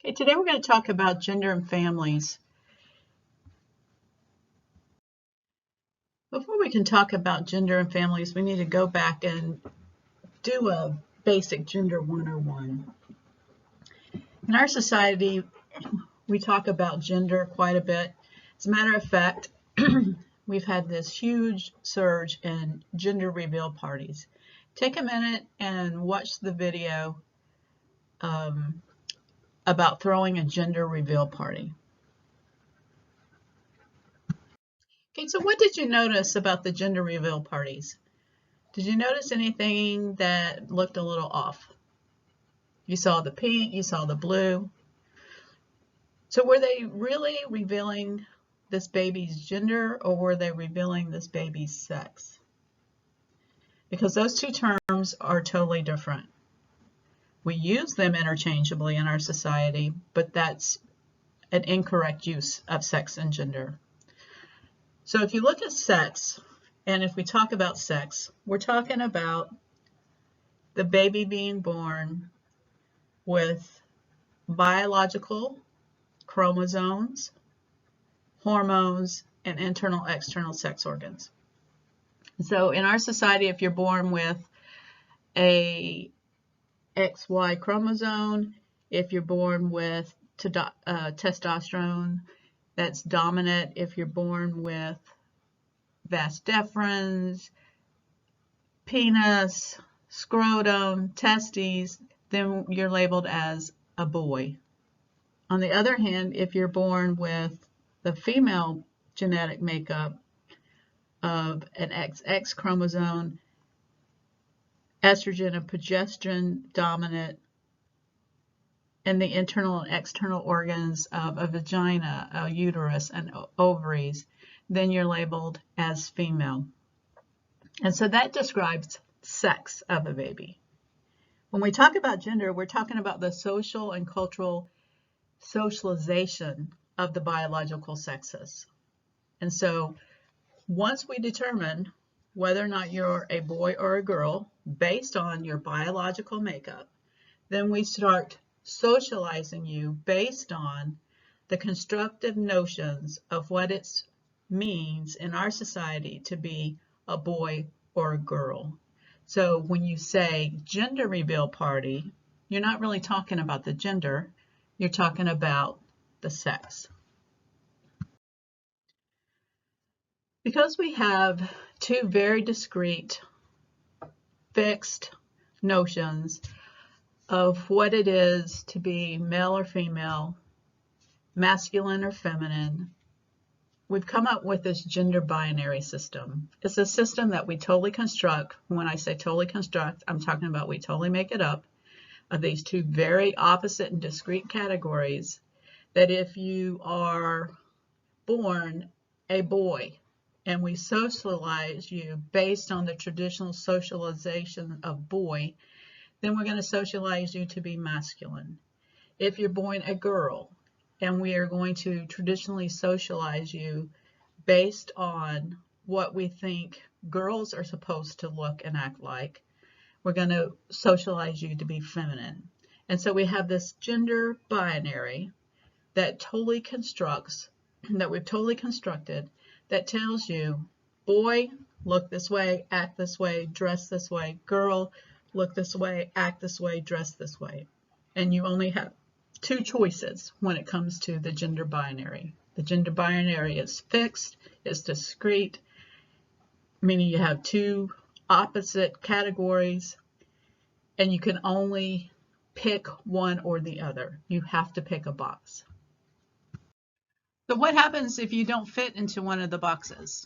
Okay, today we're going to talk about gender and families. Before we can talk about gender and families, we need to go back and do a basic gender 101. In our society, we talk about gender quite a bit. As a matter of fact, we've had this huge surge in gender reveal parties. Take a minute and watch the video about throwing a gender reveal party. Okay, so what did you notice about the gender reveal parties? Did you notice anything that looked a little off? You saw the pink, you saw the blue. So were they really revealing this baby's gender, or were they revealing this baby's sex? Because those two terms are totally different. We use them interchangeably in our society, but that's an incorrect use of sex and gender. So if you look at sex, and if we talk about sex, we're talking about the baby being born with biological chromosomes, hormones, and internal external sex organs. So in our society, if you're born with a XY chromosome, if you're born with testosterone that's dominant, if you're born with vas deferens, penis, scrotum, testes, then you're labeled as a boy. On the other hand, if you're born with the female genetic makeup of an XX chromosome, estrogen and progesterone dominant, and the internal and external organs of a vagina, a uterus, and ovaries, then you're labeled as female. And so that describes sex of a baby. When we talk about gender, we're talking about the social and cultural socialization of the biological sexes. And so once we determine whether or not you're a boy or a girl based on your biological makeup, then we start socializing you based on the constructive notions of what it means in our society to be a boy or a girl. So when you say gender reveal party, you're not really talking about the gender, you're talking about the sex. Because we have two very discrete, fixed notions of what it is to be male or female, masculine or feminine, we've come up with this gender binary system. It's a system that we totally construct. When I say totally construct, I'm talking about we totally make it up, of these two very opposite and discrete categories, that if you are born a boy and we socialize you based on the traditional socialization of boy, then we're going to socialize you to be masculine. If you're born a girl and we are going to traditionally socialize you based on what we think girls are supposed to look and act like, we're going to socialize you to be feminine. And so we have this gender binary that totally constructs, that we've totally constructed, that tells you, boy, look this way, act this way, dress this way. Girl, look this way, act this way, dress this way. And you only have two choices when it comes to the gender binary. The gender binary is fixed, it's discrete, meaning you have two opposite categories, and you can only pick one or the other. You have to pick a box. So what happens if you don't fit into one of the boxes?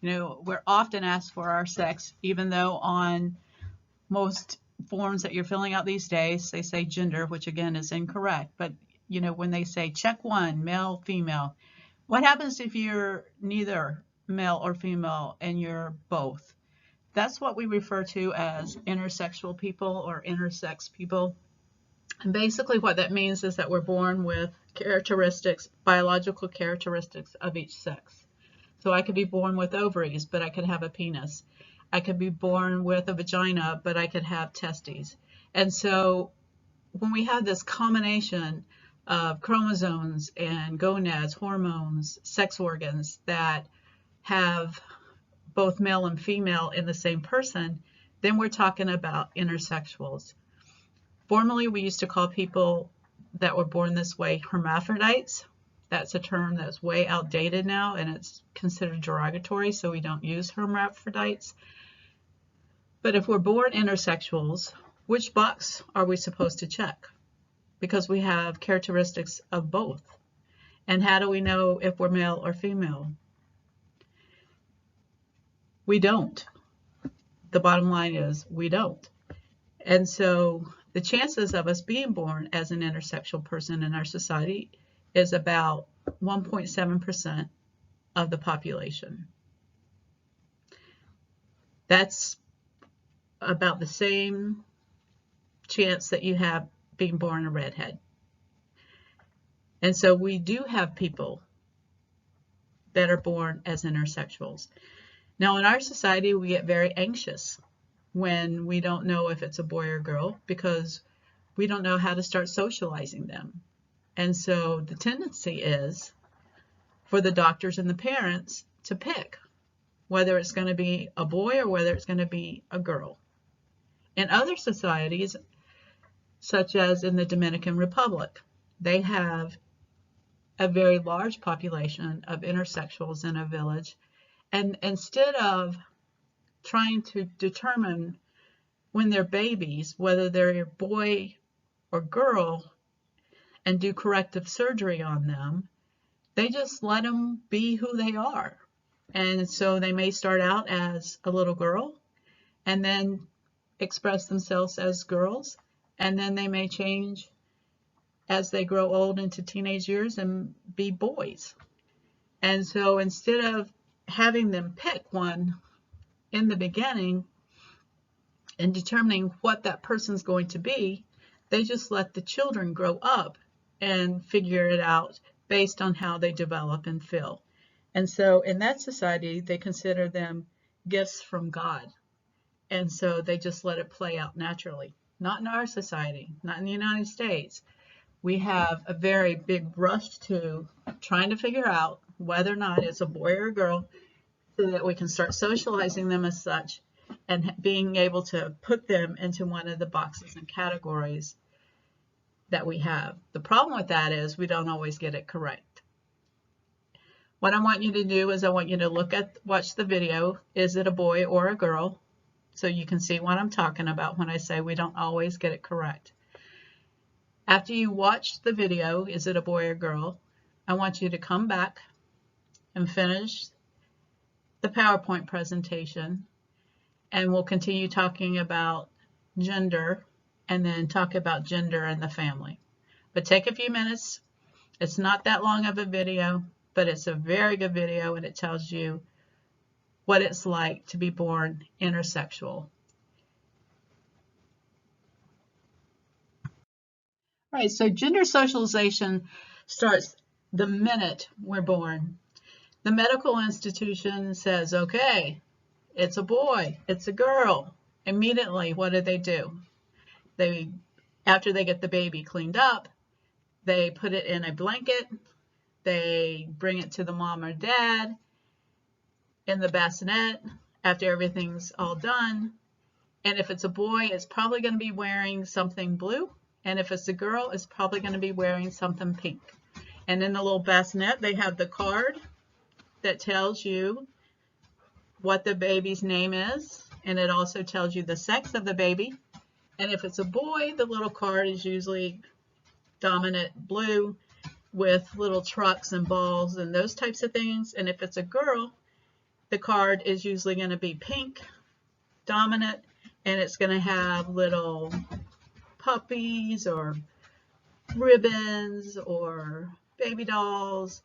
You know, we're often asked for our sex, even though on most forms that you're filling out these days, they say gender, which again is incorrect. But, you know, when they say check one, male, female, what happens if you're neither male or female and you're both? That's what we refer to as intersexual people or intersex people. And basically what that means is that we're born with characteristics, biological characteristics of each sex. So I could be born with ovaries, but I could have a penis. I could be born with a vagina, but I could have testes. And so when we have this combination of chromosomes and gonads, hormones, sex organs that have both male and female in the same person, then we're talking about intersexuals. Formerly, we used to call people that were born this way hermaphrodites. That's a term that's way outdated now, and it's considered derogatory, so we don't use hermaphrodites. But if we're born intersexuals, which box are we supposed to check? Because we have characteristics of both. And how do we know if we're male or female? We don't. The bottom line is we don't. And so the chances of us being born as an intersexual person in our society is about 1.7% of the population. That's about the same chance that you have being born a redhead. And so we do have people that are born as intersexuals. Now, in our society, we get very anxious when we don't know if it's a boy or girl because we don't know how to start socializing them. And so the tendency is for the doctors and the parents to pick whether it's going to be a boy or whether it's going to be a girl. In other societies, such as in the Dominican Republic, they have a very large population of intersexuals in a village. And instead of trying to determine when they're babies, whether they're a boy or girl, and do corrective surgery on them, they just let them be who they are. And so they may start out as a little girl and then express themselves as girls, and then they may change as they grow old into teenage years and be boys. And so instead of having them pick one in the beginning and determining what that person's going to be, they just let the children grow up and figure it out based on how they develop and feel. And so in that society, they consider them gifts from God. And so they just let it play out naturally. Not in our society, not in the United States. We have a very big rush to trying to figure out whether or not it's a boy or a girl so that we can start socializing them as such and being able to put them into one of the boxes and categories that we have. The problem with that is we don't always get it correct. What I want you to do is I want you to watch the video. Is it a boy or a girl? So you can see what I'm talking about when I say we don't always get it correct. After you watch the video, is it a boy or girl? I want you to come back and finish the PowerPoint presentation, and we'll continue talking about gender and then talk about gender and the family. But take a few minutes. It's not that long of a video, but it's a very good video, and it tells you what it's like to be born intersexual. All right, so gender socialization starts the minute we're born. The medical institution says, okay, it's a boy, it's a girl. Immediately, what do? After they get the baby cleaned up, they put it in a blanket, they bring it to the mom or dad in the bassinet after everything's all done. And if it's a boy, it's probably going to be wearing something blue. And if it's a girl, it's probably going to be wearing something pink. And in the little bassinet, they have the card that tells you what the baby's name is. And it also tells you the sex of the baby. And if it's a boy, the little card is usually dominant blue with little trucks and balls and those types of things. And if it's a girl, the card is usually going to be pink, dominant, and it's going to have little puppies or ribbons or baby dolls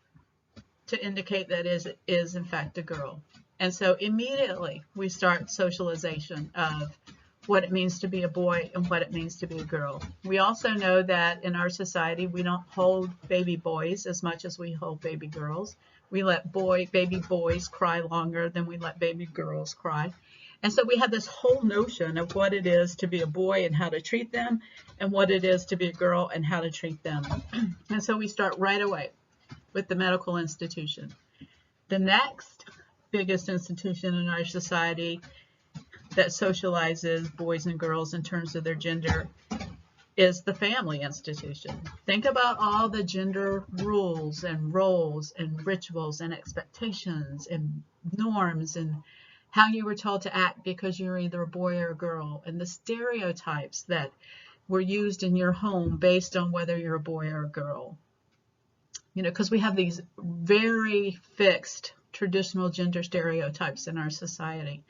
to indicate that it is in fact a girl. And so immediately we start socialization of what it means to be a boy and what it means to be a girl. We also know that in our society we don't hold baby boys as much as we hold baby girls. We let baby boys cry longer than we let baby girls cry. And so we have this whole notion of what it is to be a boy and how to treat them, and what it is to be a girl and how to treat them. And so we start right away with the medical institution. The next biggest institution in our society that socializes boys and girls in terms of their gender is the family institution. Think about all the gender rules and roles and rituals and expectations and norms and how you were told to act because you were either a boy or a girl, and the stereotypes that were used in your home based on whether you're a boy or a girl. You know, because we have these very fixed traditional gender stereotypes in our society.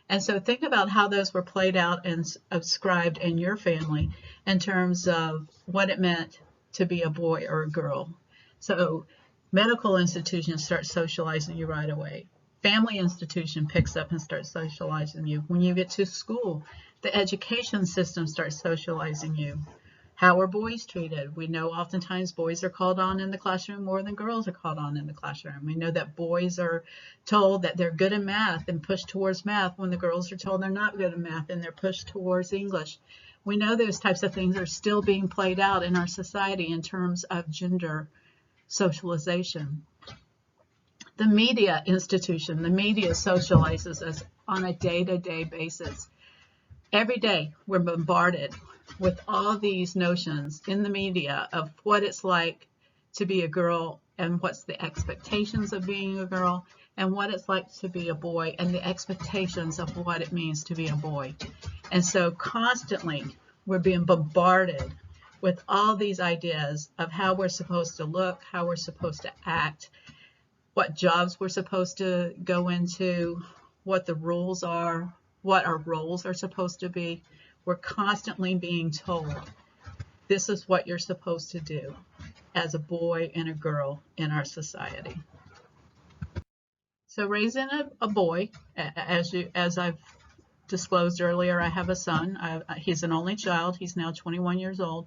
And so think about how those were played out and ascribed in your family in terms of what it meant to be a boy or a girl. So medical institutions start socializing you right away. Family institution picks up and starts socializing you. When you get to school, the education system starts socializing you. How are boys treated? We know oftentimes boys are called on in the classroom more than girls are called on in the classroom. We know that boys are told that they're good in math and pushed towards math when the girls are told they're not good in math and they're pushed towards English. We know those types of things are still being played out in our society in terms of gender socialization. The media institution, the media socializes us on a day-to-day basis. Every day we're bombarded with all these notions in the media of what it's like to be a girl and what's the expectations of being a girl and what it's like to be a boy and the expectations of what it means to be a boy. And so constantly we're being bombarded with all these ideas of how we're supposed to look, how we're supposed to act, what jobs we're supposed to go into, what the rules are, what our roles are supposed to be. We're constantly being told, this is what you're supposed to do as a boy and a girl in our society. So raising a boy, as I've disclosed earlier, I have a son. He's an only child. He's now 21 years old.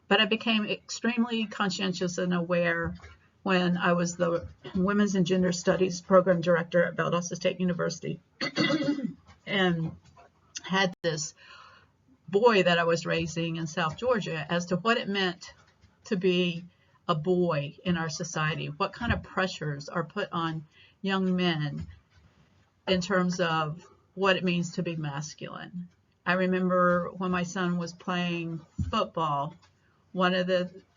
But I became extremely conscientious and aware when I was the Women's and Gender Studies Program Director at Valdosta State University and had this boy that I was raising in South Georgia as to what it meant to be a boy in our society, what kind of pressures are put on young men in terms of what it means to be masculine. I remember when my son was playing football, one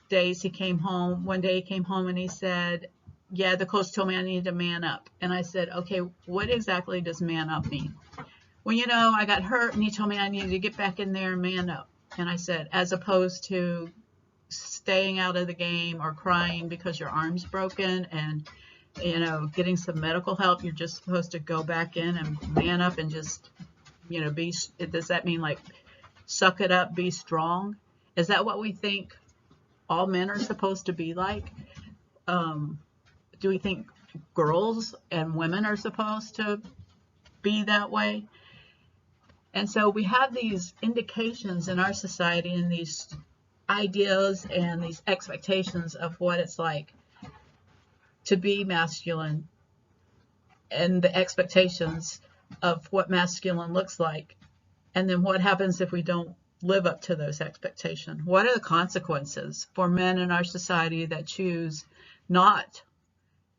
day he came home and he said, yeah, the coach told me I needed to man up. And I said, okay, what exactly does man up mean? Well, you know, I got hurt and he told me I needed to get back in there and man up. And I said, as opposed to staying out of the game or crying because your arm's broken and, you know, getting some medical help, you're just supposed to go back in and man up and just, you know, does that mean like suck it up, be strong? Is that what we think all men are supposed to be like? Do we think girls and women are supposed to be that way? And so we have these indications in our society and these ideas and these expectations of what it's like to be masculine and the expectations of what masculine looks like. And then what happens if we don't live up to those expectations? What are the consequences for men in our society that choose not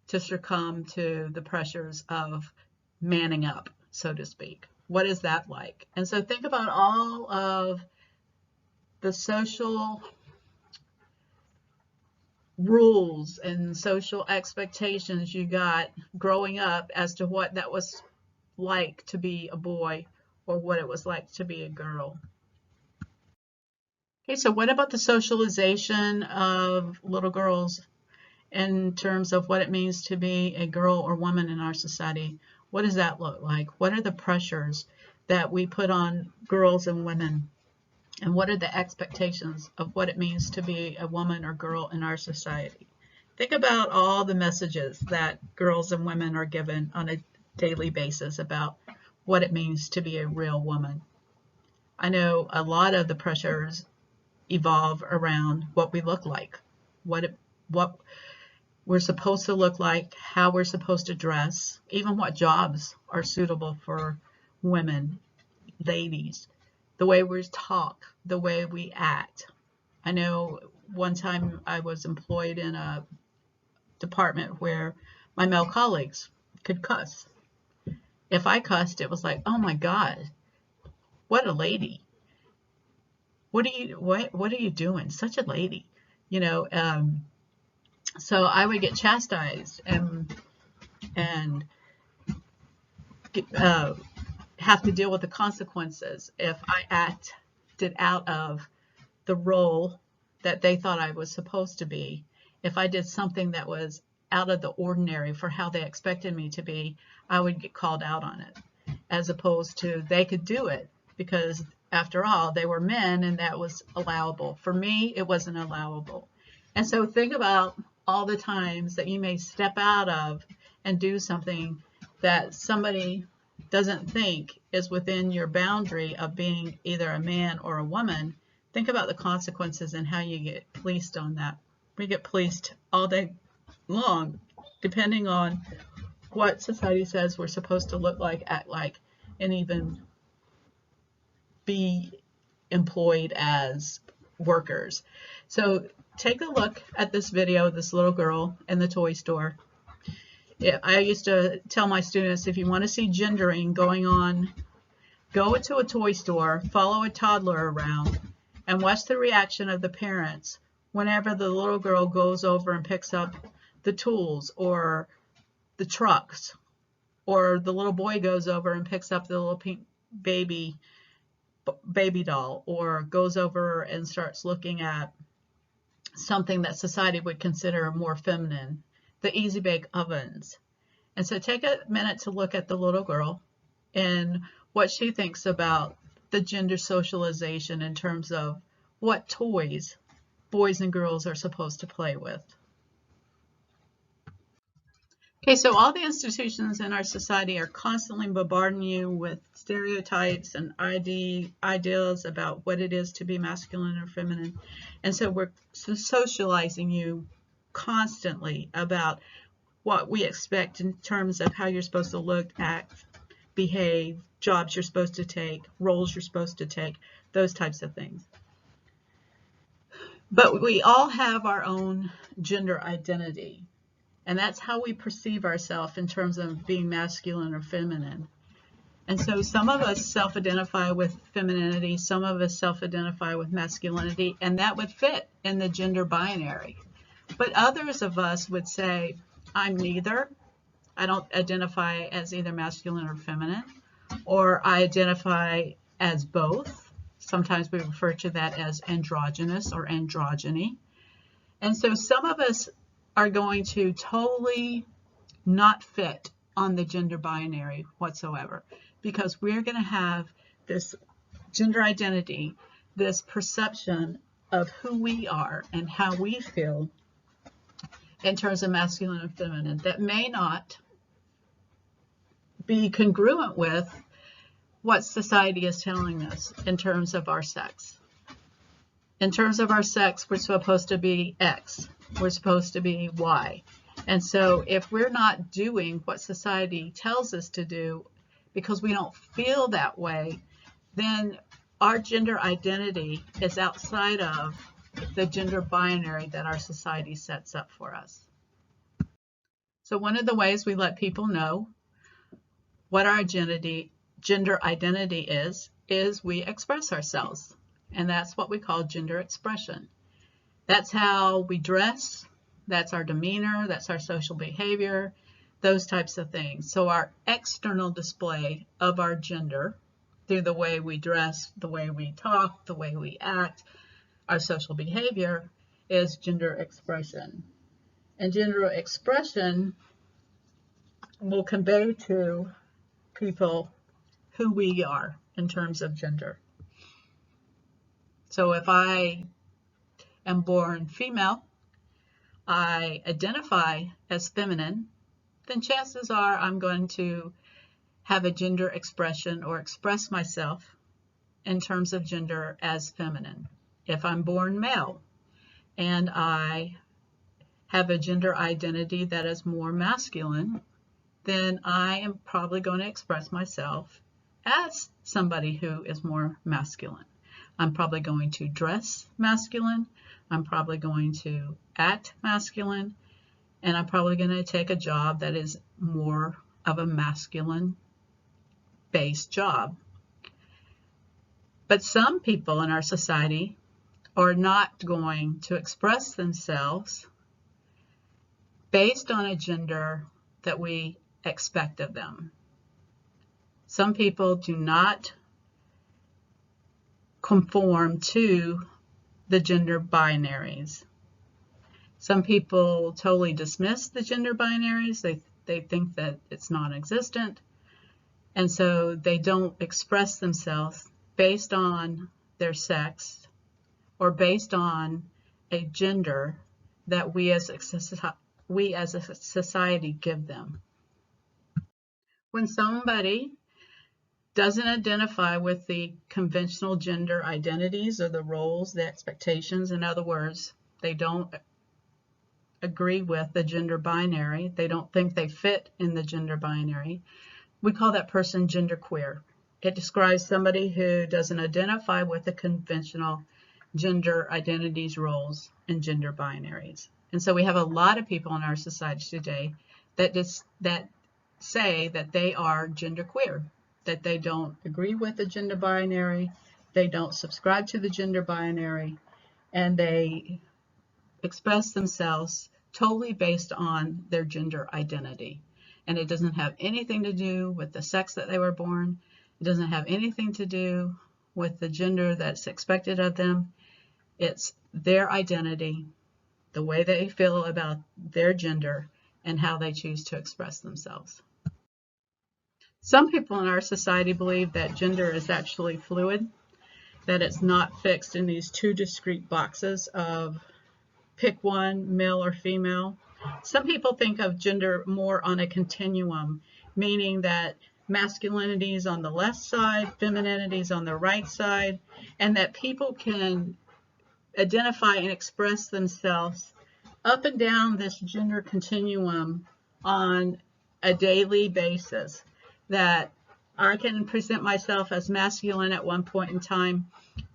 to succumb to the pressures of manning up, so to speak? What is that like? And so think about all of the social rules and social expectations you got growing up as to what that was like to be a boy or what it was like to be a girl. Okay, so what about the socialization of little girls in terms of what it means to be a girl or woman in our society? What does that look like? What are the pressures that we put on girls and women? And what are the expectations of what it means to be a woman or girl in our society? Think about all the messages that girls and women are given on a daily basis about what it means to be a real woman. I know a lot of the pressures evolve around what we look like, what we're supposed to look like, how we're supposed to dress, even what jobs are suitable for women, ladies, the way we talk, the way we act. I know one time I was employed in a department where my male colleagues could cuss. If I cussed, it was like, oh my God, what a lady. What are you doing? Such a lady. You know, so I would get chastised and uh, have to deal with the consequences if I acted out of the role that they thought I was supposed to be. If I did something that was out of the ordinary for how they expected me to be, I would get called out on it, as opposed to they could do it because, after all, they were men and that was allowable. For me, it wasn't allowable. And so think about all the times that you may step out of and do something that somebody doesn't think is within your boundary of being either a man or a woman. Think about the consequences and how you get policed on that. We get policed all day long, depending on what society says we're supposed to look like, act like, and even be employed as workers. So take a look at this video of this little girl in the toy store. I used to tell my students, if you want to see gendering going on, go into a toy store, follow a toddler around, and watch the reaction of the parents whenever the little girl goes over and picks up the tools or the trucks, or the little boy goes over and picks up the little pink baby doll, or goes over and starts looking at something that society would consider more feminine, the easy bake ovens. And so take a minute to look at the little girl and what she thinks about the gender socialization in terms of what toys boys and girls are supposed to play with. Okay, so all the institutions in our society are constantly bombarding you with stereotypes and ideas about what it is to be masculine or feminine. And so we're socializing you constantly about what we expect in terms of how you're supposed to look, act, behave, jobs you're supposed to take, roles you're supposed to take, those types of things. But we all have our own gender identity. And that's how we perceive ourselves in terms of being masculine or feminine. And so some of us self-identify with femininity, some of us self-identify with masculinity, and that would fit in the gender binary. But others of us would say, I'm neither. I don't identify as either masculine or feminine, or I identify as both. Sometimes we refer to that as androgynous or androgyny. And so some of us are going to totally not fit on the gender binary whatsoever, because we're going to have this gender identity, this perception of who we are and how we feel in terms of masculine and feminine that may not be congruent with what society is telling us in terms of our sex. In terms of our sex, we're supposed to be X. We're supposed to be Y. And so if we're not doing what society tells us to do because we don't feel that way, then our gender identity is outside of the gender binary that our society sets up for us. So one of the ways we let people know what our gender identity is we express ourselves. And that's what we call gender expression. That's how we dress, that's our demeanor, that's our social behavior, those types of things. So our external display of our gender through the way we dress, the way we talk, the way we act, our social behavior is gender expression. And gender expression will convey to people who we are in terms of gender. So if I am born female, I identify as feminine, then chances are I'm going to have a gender expression or express myself in terms of gender as feminine. If I'm born male and I have a gender identity that is more masculine, then I am probably going to express myself in terms of gender as feminine. as somebody who is more masculine. I'm probably going to dress masculine. I'm probably going to act masculine. And I'm probably going to take a job that is more of a masculine based job. But some people in our society are not going to express themselves based on a gender that we expect of them. Some people do not conform to the gender binaries. Some people totally dismiss the gender binaries. They think that it's non-existent. And so they don't express themselves based on their sex or based on a gender that we as a society give them. When somebody doesn't identify with the conventional gender identities or the roles, the expectations, in other words, they don't agree with the gender binary, they don't think they fit in the gender binary, we call that person genderqueer. It describes somebody who doesn't identify with the conventional gender identities, roles, and gender binaries. And so we have a lot of people in our society today that say that they are genderqueer, that they don't agree with the gender binary, they don't subscribe to the gender binary, and they express themselves totally based on their gender identity. And it doesn't have anything to do with the sex that they were born. It doesn't have anything to do with the gender that's expected of them. It's their identity, the way they feel about their gender, and how they choose to express themselves. Some people in our society believe that gender is actually fluid, that it's not fixed in these two discrete boxes of pick one, male or female. Some people think of gender more on a continuum, meaning that masculinity is on the left side, femininity is on the right side, and that people can identify and express themselves up and down this gender continuum on a daily basis. That I can present myself as masculine at one point in time,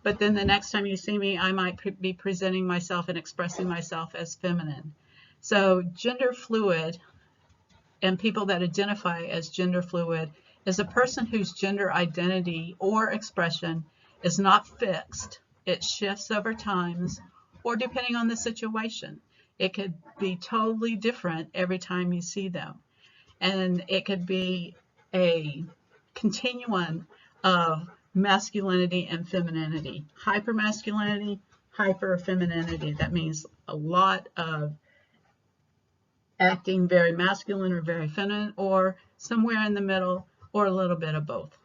but then the next time you see me, I might be presenting myself and expressing myself as feminine. So gender fluid, and people that identify as gender fluid, is a person whose gender identity or expression is not fixed. It shifts over times or depending on the situation. It could be totally different every time you see them. And it could be a continuum of masculinity and femininity, hypermasculinity, hyperfemininity. That means a lot of acting very masculine or very feminine, or somewhere in the middle, or a little bit of both.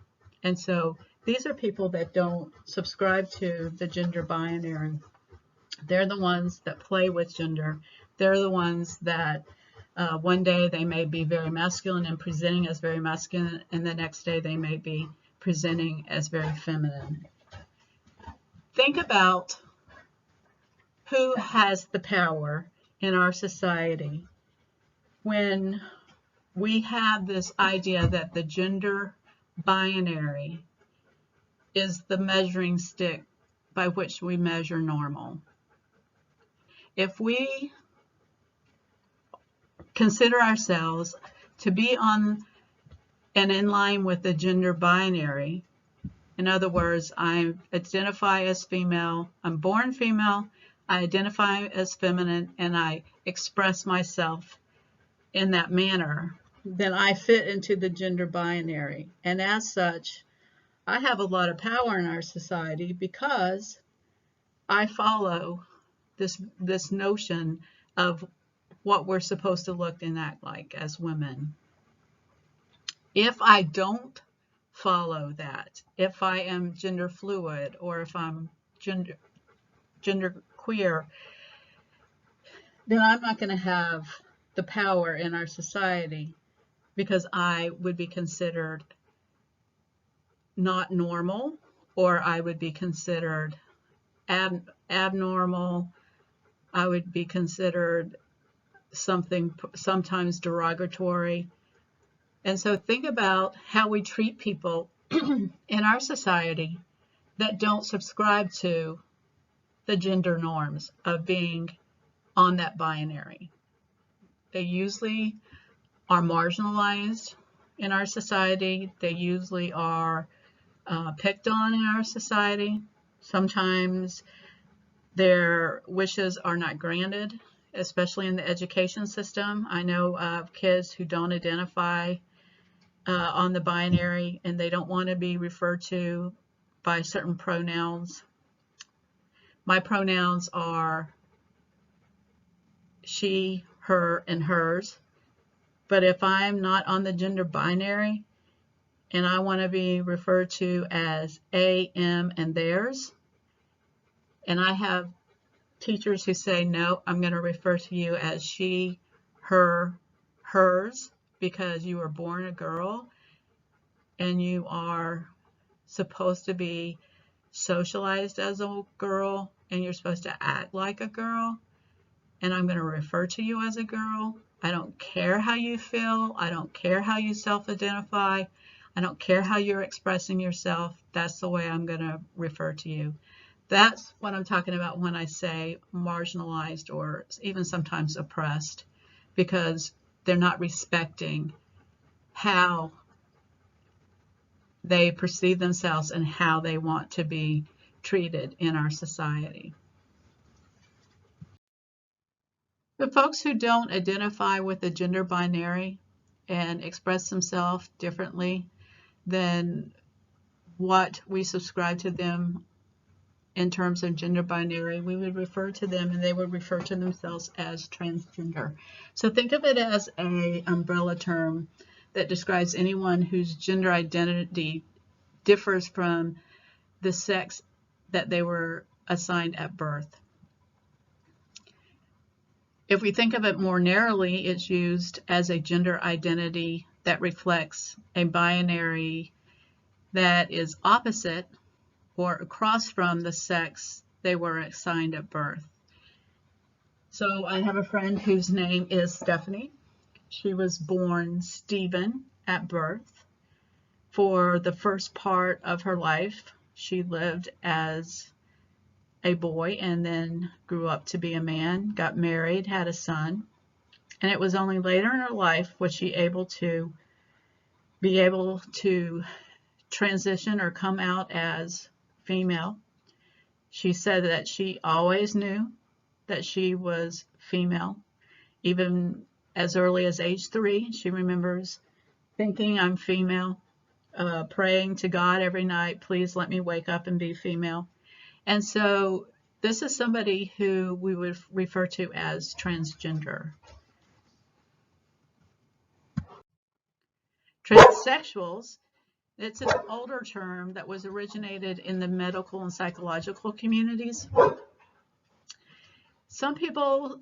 And so these are people that don't subscribe to the gender binary. They're the ones that play with gender. They're the ones that one day they may be very masculine and presenting as very masculine, and the next day they may be presenting as very feminine. Think about who has the power in our society when we have this idea that the gender binary is the measuring stick by which we measure normal. If we consider ourselves to be on and in line with the gender binary, in other words, I identify as female, I'm born female, I identify as feminine, and I express myself in that manner, then I fit into the gender binary. And as such, I have a lot of power in our society because I follow this notion of what we're supposed to look and act like as women. If I don't follow that, if I am gender fluid or if I'm gender queer, then I'm not going to have the power in our society because I would be considered not normal, or I would be considered abnormal. I would be considered something sometimes derogatory. And so think about how we treat people in our society that don't subscribe to the gender norms of being on that binary. They usually are marginalized in our society. They usually are picked on in our society. Sometimes their wishes are not granted, especially in the education system. I know of kids who don't identify on the binary and they don't want to be referred to by certain pronouns. My pronouns are she, her, and hers. But if I'm not on the gender binary and I want to be referred to as a, em, and theirs, and I have teachers who say, no, I'm going to refer to you as she, her, hers, because you were born a girl and you are supposed to be socialized as a girl and you're supposed to act like a girl, and I'm going to refer to you as a girl. I don't care how you feel. I don't care how you self-identify. I don't care how you're expressing yourself. That's the way I'm going to refer to you. That's what I'm talking about when I say marginalized or even sometimes oppressed, because they're not respecting how they perceive themselves and how they want to be treated in our society. The folks who don't identify with the gender binary and express themselves differently than what we subscribe to them in terms of gender binary, we would refer to them and they would refer to themselves as transgender. So think of it as an umbrella term that describes anyone whose gender identity differs from the sex that they were assigned at birth. If we think of it more narrowly, it's used as a gender identity that reflects a binary that is opposite or across from the sex they were assigned at birth. So I have a friend whose name is Stephanie. She was born Stephen at birth. For the first part of her life, she lived as a boy and then grew up to be a man, got married, had a son. And it was only later in her life was she able to transition or come out as female. She said that she always knew that she was female. Even as early as age 3, she remembers thinking, I'm female, praying to God every night, please let me wake up and be female. And so this is somebody who we would refer to as transgender. Transsexuals, it's an older term that was originated in the medical and psychological communities. Some people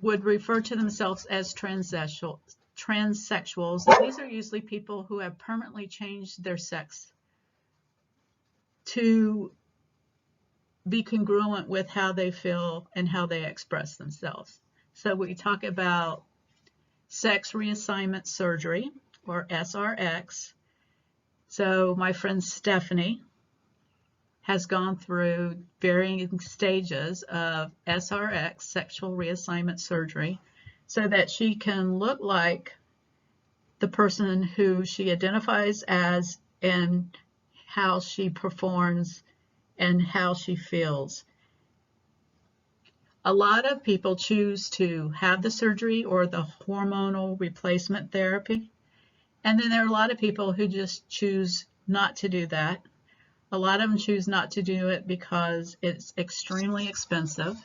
would refer to themselves as transsexuals. And these are usually people who have permanently changed their sex to be congruent with how they feel and how they express themselves. So we talk about sex reassignment surgery, or SRX. So my friend Stephanie has gone through varying stages of SRX, sexual reassignment surgery, so that she can look like the person who she identifies as and how she performs and how she feels. A lot of people choose to have the surgery or the hormonal replacement therapy. And then there are a lot of people who just choose not to do that. A lot of them choose not to do it because it's extremely expensive.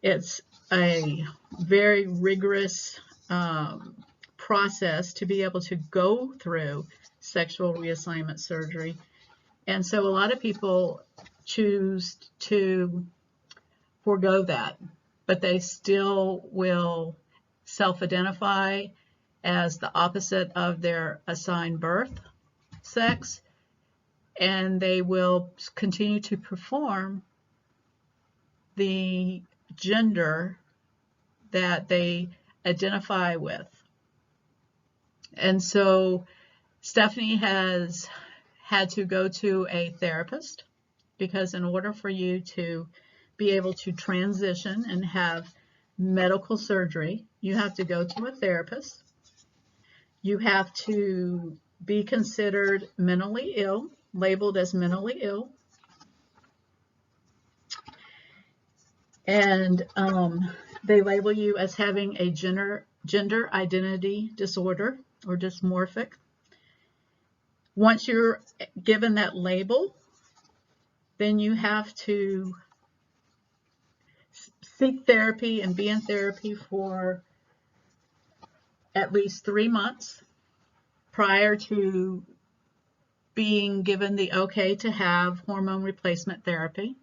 It's a very rigorous process to be able to go through sexual reassignment surgery. And so a lot of people choose to forego that, but they still will self-identify as the opposite of their assigned birth sex, and they will continue to perform the gender that they identify with. And so Stephanie has had to go to a therapist because in order for you to be able to transition and have medical surgery, you have to go to a therapist. You have to be considered mentally ill, labeled as mentally ill. And they label you as having a gender identity disorder or dysmorphic. Once you're given that label, then you have to seek therapy and be in therapy for at least 3 months prior to being given the okay to have hormone replacement therapy.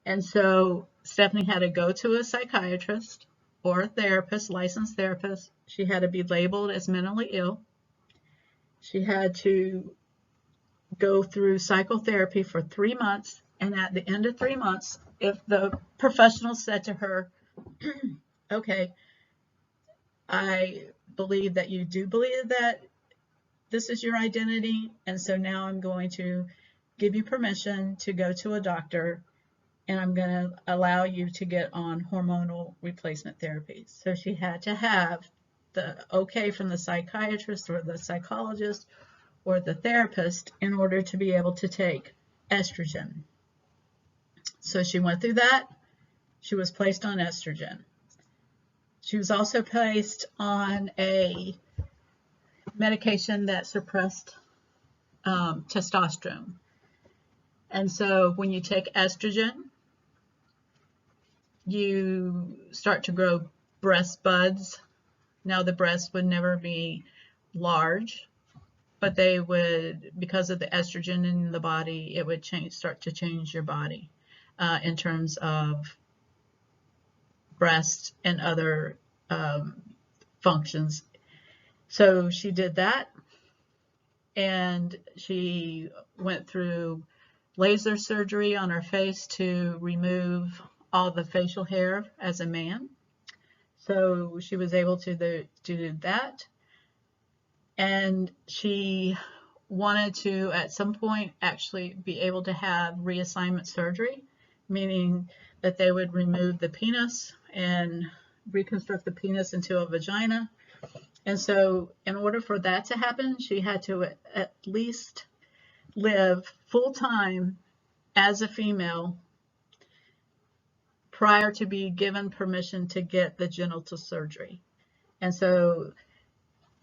And so Stephanie had to go to a psychiatrist or a therapist, licensed therapist. She had to be labeled as mentally ill. She had to go through psychotherapy for 3 months. And at the end of 3 months, if the professional said to her, okay, I believe that you do believe that this is your identity, and so now I'm going to give you permission to go to a doctor, and I'm going to allow you to get on hormonal replacement therapy. So she had to have the okay from the psychiatrist or the psychologist or the therapist in order to be able to take estrogen. So she went through that. She was placed on estrogen. She was also placed on a medication that suppressed testosterone. And so when you take estrogen, you start to grow breast buds. Now the breasts would never be large, but they would, because of the estrogen in the body, it would start to change your body in terms of breast and other functions. So she did that, and she went through laser surgery on her face to remove all the facial hair as a man. So she was able to do that. And she wanted to, at some point, actually be able to have reassignment surgery, meaning that they would remove the penis and reconstruct the penis into a vagina. And so in order for that to happen, she had to at least live full-time as a female prior to be given permission to get the genital surgery. And so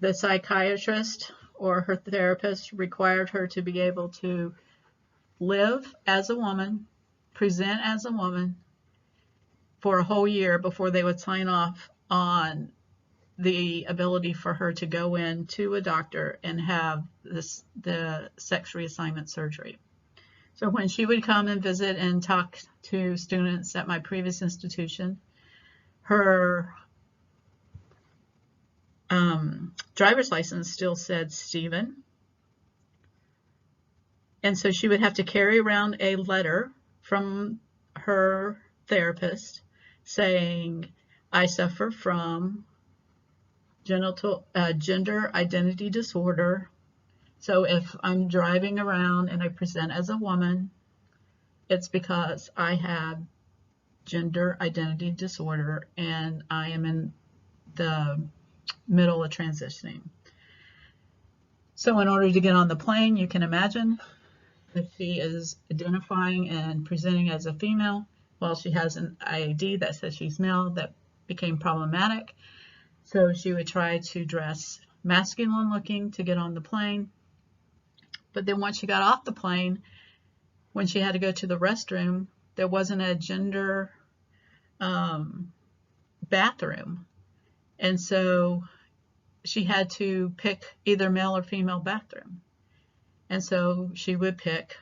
the psychiatrist or her therapist required her to be able to live as a woman, present as a woman for a whole year before they would sign off on the ability for her to go in to a doctor and have the sex reassignment surgery. So when she would come and visit and talk to students at my previous institution, her driver's license still said Stephen. And so she would have to carry around a letter from her therapist saying, I suffer from gender identity disorder. So if I'm driving around and I present as a woman, it's because I have gender identity disorder and I am in the middle of transitioning. So in order to get on the plane, you can imagine if she is identifying and presenting as a female, well, she has an IAD that says she's male, that became problematic. So she would try to dress masculine looking to get on the plane. But then once she got off the plane, when she had to go to the restroom, there wasn't a gender bathroom. And so she had to pick either male or female bathroom. And so she would pick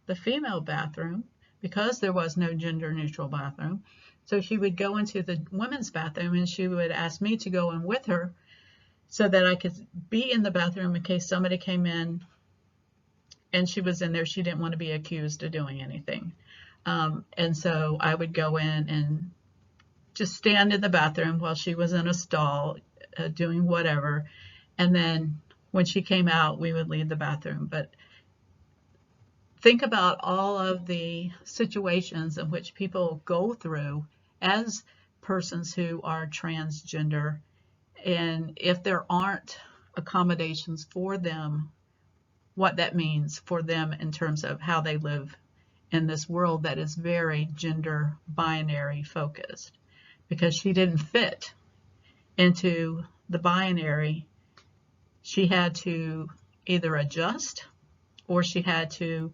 the female bathroom because there was no gender neutral bathroom. So she would go into the women's bathroom and she would ask me to go in with her so that I could be in the bathroom in case somebody came in and she was in there. She didn't want to be accused of doing anything. And so I would go in and just stand in the bathroom while she was in a stall doing whatever. And then when she came out, we would leave the bathroom. But think about all of the situations in which people go through as persons who are transgender, and if there aren't accommodations for them, what that means for them in terms of how they live in this world that is very gender binary focused. Because she didn't fit into the binary, she had to either adjust or she had to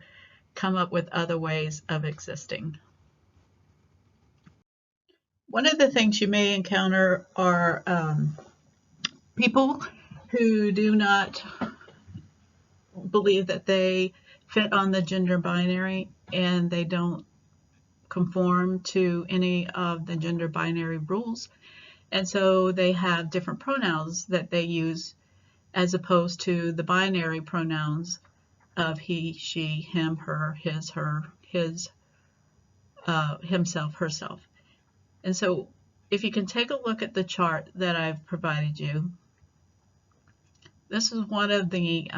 come up with other ways of existing. One of the things you may encounter are people who do not believe that they fit on the gender binary, and they don't conform to any of the gender binary rules. And so they have different pronouns that they use as opposed to the binary pronouns of he, she, him, her, his, himself, herself. And so if you can take a look at the chart that I've provided you, this is one of the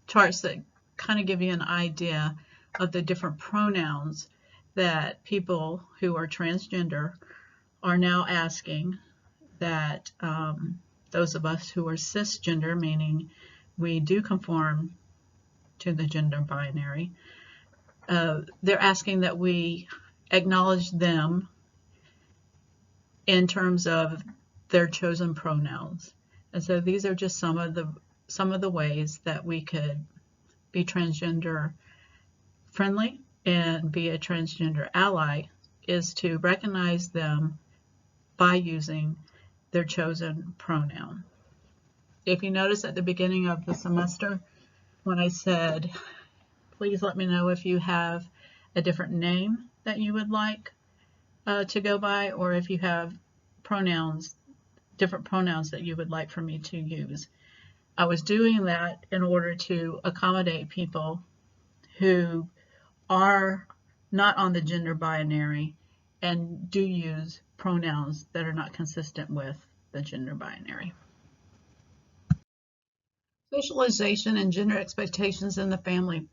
charts that kind of give you an idea of the different pronouns that people who are transgender are now asking that those of us who are cisgender, meaning we do conform to the gender binary, they're asking that we acknowledge them in terms of their chosen pronouns. And so these are just some of the ways that we could be transgender friendly and be a transgender ally, is to recognize them by using their chosen pronoun. If you notice at the beginning of the semester when I said, please let me know if you have a different name that you would like to go by, or if you have pronouns, different pronouns that you would like for me to use. I was doing that in order to accommodate people who are not on the gender binary and do use pronouns that are not consistent with the gender binary. Socialization and gender expectations in the family.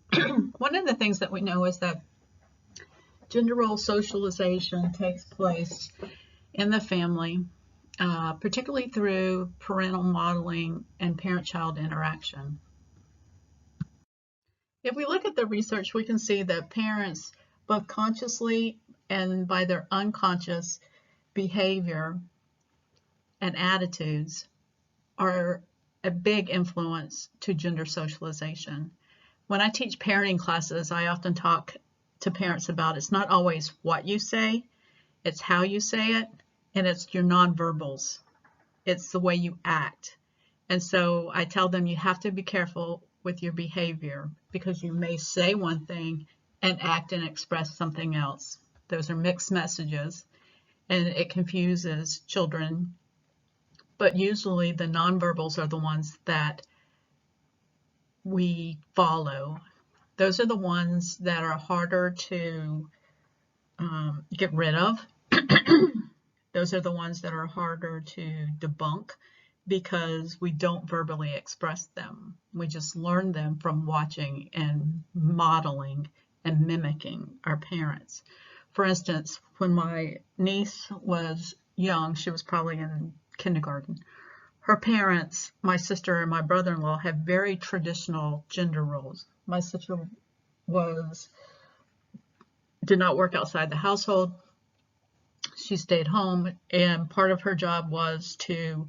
One of the things that we know is that gender role socialization takes place in the family, particularly through parental modeling and parent-child interaction. If we look at the research, we can see that parents, both consciously and by their unconscious behavior and attitudes, are a big influence to gender socialization. When I teach parenting classes, I often talk to parents about it's not always what you say, it's how you say it, and it's your nonverbals. It's the way you act. And so I tell them you have to be careful with your behavior because you may say one thing and act and express something else. Those are mixed messages, and it confuses children. But usually the nonverbals are the ones that we follow. Those are the ones that are harder to get rid of. Those are the ones that are harder to debunk because we don't verbally express them. We just learn them from watching and modeling and mimicking our parents. For instance, when my niece was young, she was probably in kindergarten, her parents, my sister and my brother-in-law, had very traditional gender roles. My sister did not work outside the household. She stayed home, and part of her job was to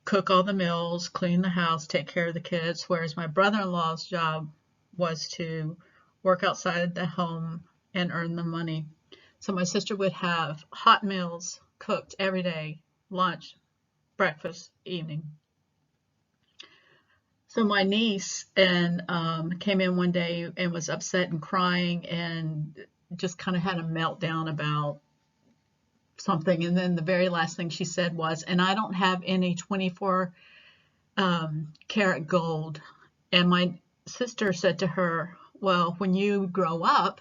cook all the meals, clean the house, take care of the kids, whereas my brother-in-law's job was to work outside the home and earn the money. So my sister would have hot meals cooked every day, lunch, breakfast, evening. So my niece came in one day and was upset and crying and just kind of had a meltdown about something. And then the very last thing she said was, and I don't have any 24 karat gold. And my sister said to her, well, when you grow up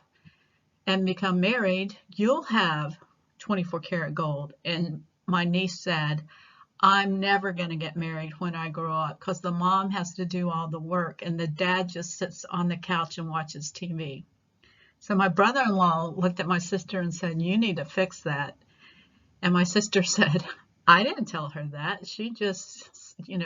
and become married, you'll have 24 karat gold. And my niece said, I'm never going to get married when I grow up because the mom has to do all the work and the dad just sits on the couch and watches TV. So my brother-in-law looked at my sister and said, "You need to fix that." And my sister said, "I didn't tell her that. She just,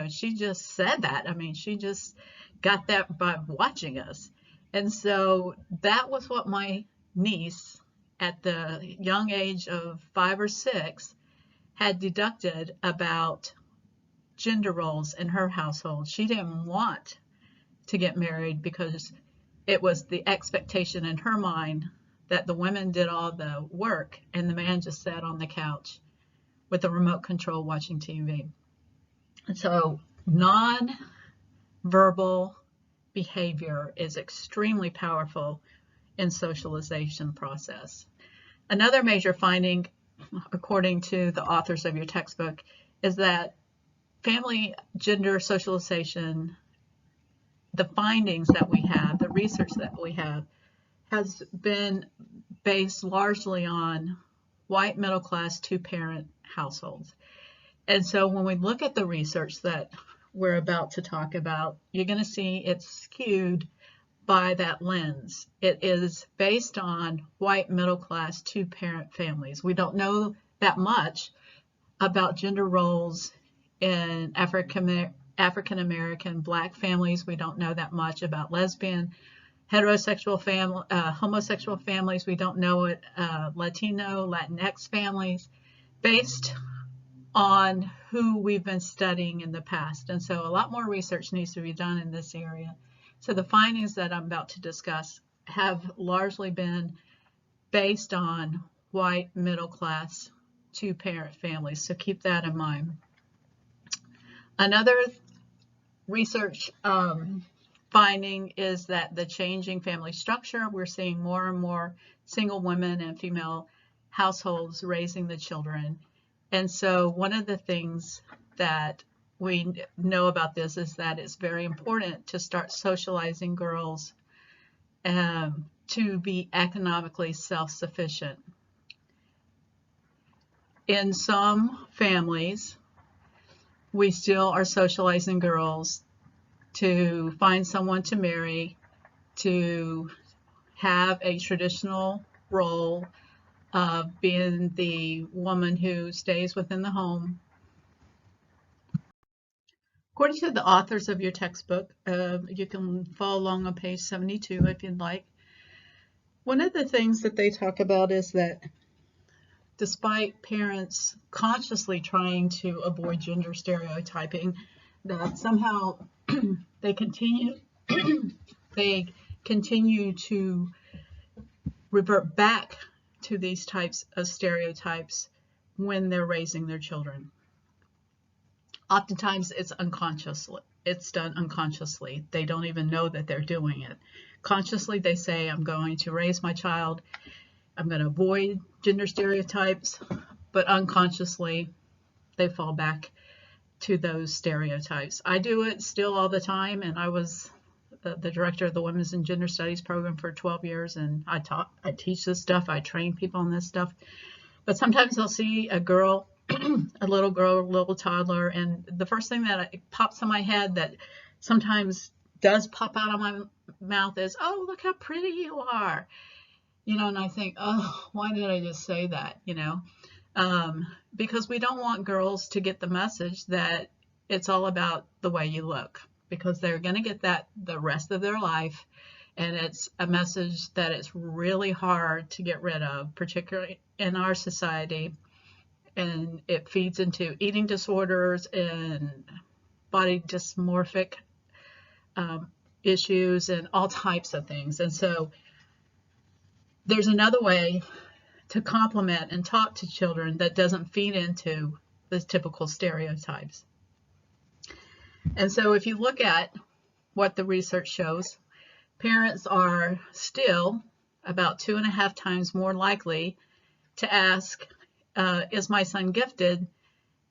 she just said that. I mean, she just got that by watching us." And so that was what my niece at the young age of 5 or 6 had deducted about gender roles in her household. She didn't want to get married because it was the expectation in her mind that the women did all the work and the man just sat on the couch with a remote control watching TV. And so non-verbal behavior is extremely powerful in socialization process. Another major finding, according to the authors of your textbook, is that family gender socialization, the findings that we have, the research that we have, has been based largely on white middle class 2-parent households. And so when we look at the research that we're about to talk about, you're going to see it's skewed by that lens. It is based on white middle class 2-parent families. We don't know that much about gender roles in African American Black families. We don't know that much about lesbian, heterosexual family, homosexual families. We don't know it, Latino, Latinx families, based on who we've been studying in the past. And so a lot more research needs to be done in this area. So the findings that I'm about to discuss have largely been based on white middle class 2-parent families. So keep that in mind. Another research finding is that the changing family structure, we're seeing more and more single women and female households raising the children. And so one of the things that we know about this is that it's very important to start socializing girls to be economically self-sufficient. In some families, we still are socializing girls to find someone to marry, to have a traditional role of being the woman who stays within the home. According to the authors of your textbook, you can follow along on page 72 if you'd like. One of the things that they talk about is that despite parents consciously trying to avoid gender stereotyping, that somehow they continue to revert back to these types of stereotypes when they're raising their children. Oftentimes it's unconsciously. It's done unconsciously. They don't even know that they're doing it. Consciously, they say, I'm going to raise my child. I'm going to avoid gender stereotypes, but unconsciously, they fall back to those stereotypes. I do it still all the time, and I was the director of the Women's and Gender Studies program for 12 years, and I teach this stuff. I train people on this stuff. But sometimes I'll see a girl, a little toddler, and the first thing that pops in my head that sometimes does pop out of my mouth is, "Oh, look how pretty you are." And I think, oh, why did I just say that? Because we don't want girls to get the message that it's all about the way you look, because they're going to get that the rest of their life. And it's a message that it's really hard to get rid of, particularly in our society. And it feeds into eating disorders and body dysmorphic issues and all types of things. And so there's another way to compliment and talk to children that doesn't feed into the typical stereotypes. And so if you look at what the research shows, parents are still about 2.5 times more likely to ask, is my son gifted,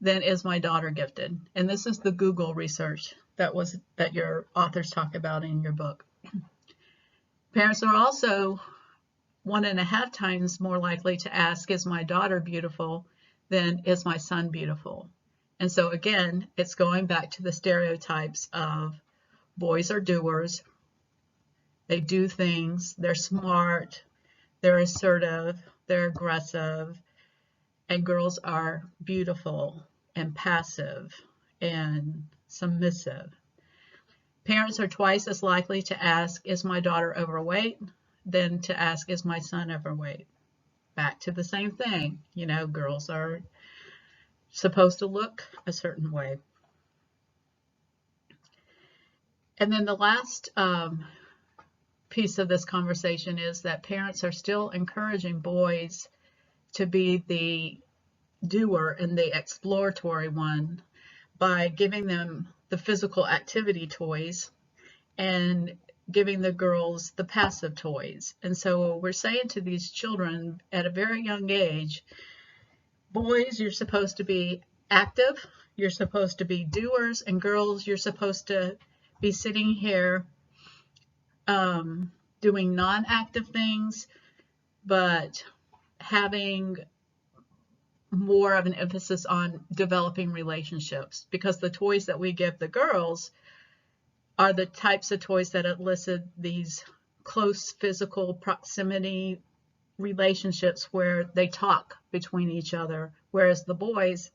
than is my daughter gifted? And this is the Google research that your authors talk about in your book. Parents are also 1.5 times more likely to ask, is my daughter beautiful, than is my son beautiful? And so again, it's going back to the stereotypes of boys are doers, they do things, they're smart, they're assertive, they're aggressive, and girls are beautiful and passive and submissive. Parents are twice as likely to ask, is my daughter overweight, than to ask, is my son overweight? Back to the same thing. Girls are supposed to look a certain way. And then the last piece of this conversation is that parents are still encouraging boys to be the doer and the exploratory one by giving them the physical activity toys and giving the girls the passive toys. And so we're saying to these children at a very young age, boys, you're supposed to be active, you're supposed to be doers, and girls, you're supposed to be sitting here doing non-active things, but having more of an emphasis on developing relationships, because the toys that we give the girls are the types of toys that elicit these close physical proximity relationships where they talk between each other, whereas the boys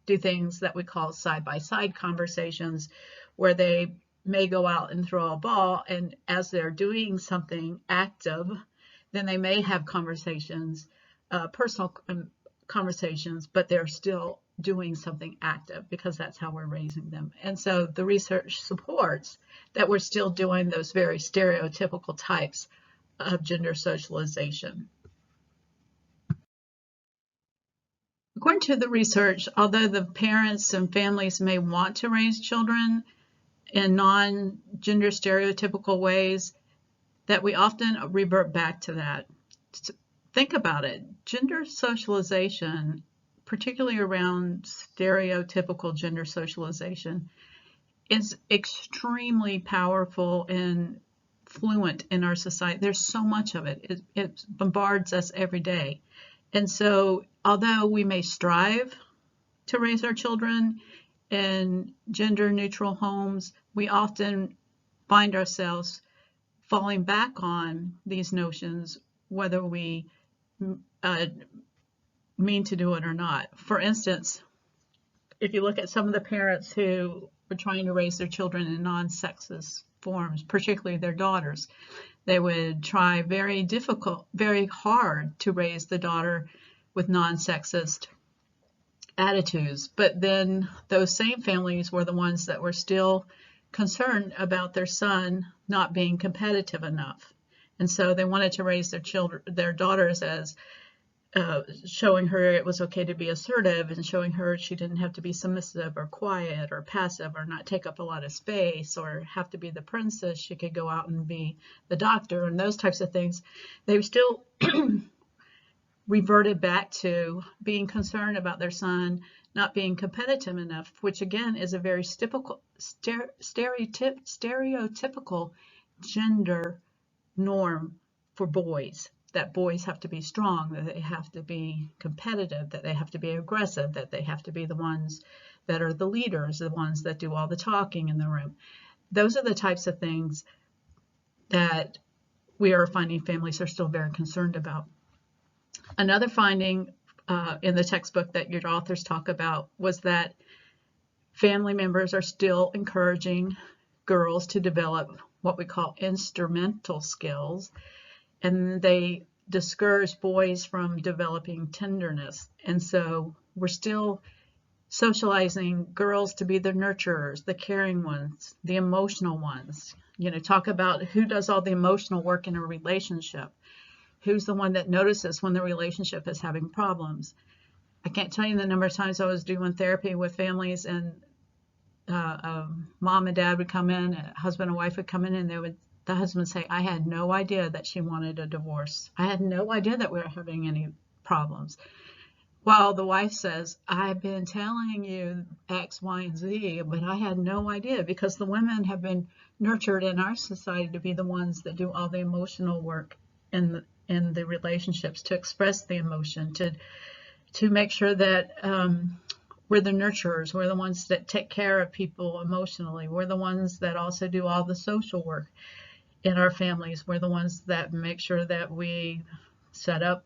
do things that we call side-by-side conversations, where they may go out and throw a ball, and as they're doing something active, then they may have conversations, personal conversations, but they're still doing something active because that's how we're raising them. And so the research supports that we're still doing those very stereotypical types of gender socialization. According to the research, although the parents and families may want to raise children in non-gender stereotypical ways, that we often revert back to that. Think about it. Gender socialization, particularly around stereotypical gender socialization, is extremely powerful and fluent in our society. There's so much of it. It bombards us every day. And so, although we may strive to raise our children in gender-neutral homes, we often find ourselves falling back on these notions, whether we mean to do it or not. For instance, if you look at some of the parents who were trying to raise their children in non-sexist forms, particularly their daughters, they would try very hard to raise the daughter with non-sexist attitudes. But then those same families were the ones that were still concerned about their son not being competitive enough. And so they wanted to raise their daughters as showing her it was okay to be assertive, and showing her she didn't have to be submissive or quiet or passive or not take up a lot of space or have to be the princess. She could go out and be the doctor and those types of things. They still reverted back to being concerned about their son not being competitive enough, which again is a very stereotypical gender norm for boys, that boys have to be strong, that they have to be competitive, that they have to be aggressive, that they have to be the ones that are the leaders, the ones that do all the talking in the room. Those are the types of things that we are finding families are still very concerned about. Another finding in the textbook that your authors talk about was that family members are still encouraging girls to develop what we call instrumental skills, and they discourage boys from developing tenderness. And so we're still socializing girls to be the nurturers, the caring ones, the emotional ones. Talk about who does all the emotional work in a relationship. Who's the one that notices when the relationship is having problems? I can't tell you the number of times I was doing therapy with families, and mom and dad would come in, husband and wife would come in, and the husband would say, I had no idea that she wanted a divorce. I had no idea that we were having any problems. While the wife says, I've been telling you X, Y, and Z, but I had no idea, because the women have been nurtured in our society to be the ones that do all the emotional work in the relationships, to express the emotion, to make sure that We're the nurturers. We're the ones that take care of people emotionally. We're the ones that also do all the social work in our families. We're the ones that make sure that we set up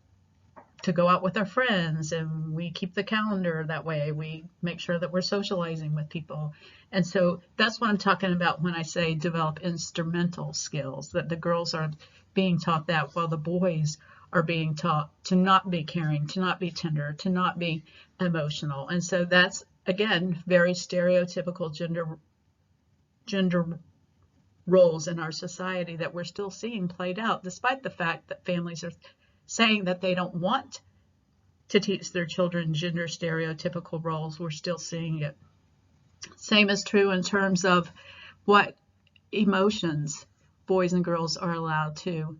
to go out with our friends, and we keep the calendar that way. We make sure that we're socializing with people. And so that's what I'm talking about when I say develop instrumental skills, that the girls are being taught that, while the boys are being taught to not be caring, to not be tender, to not be emotional. And so that's, again, very stereotypical gender roles in our society that we're still seeing played out, despite the fact that families are saying that they don't want to teach their children gender stereotypical roles. We're still seeing it. Same is true in terms of what emotions boys and girls are allowed to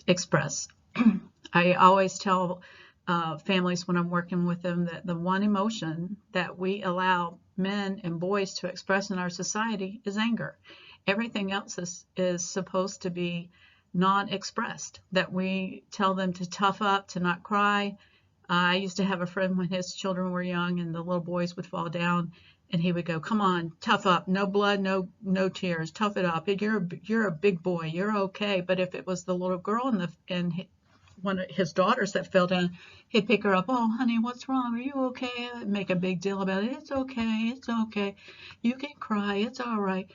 express. I always tell families when I'm working with them that the one emotion that we allow men and boys to express in our society is anger. Everything else is supposed to be non-expressed, that we tell them to tough up, to not cry. I used to have a friend when his children were young and the little boys would fall down, and he would go, come on, tough up, no blood, no tears, tough it up. You're a big boy, you're okay. But if it was the little girl and one of his daughters that fell down, he'd pick her up. Oh, honey, what's wrong? Are you okay? I'd make a big deal about it. It's okay. It's okay. You can cry. It's all right.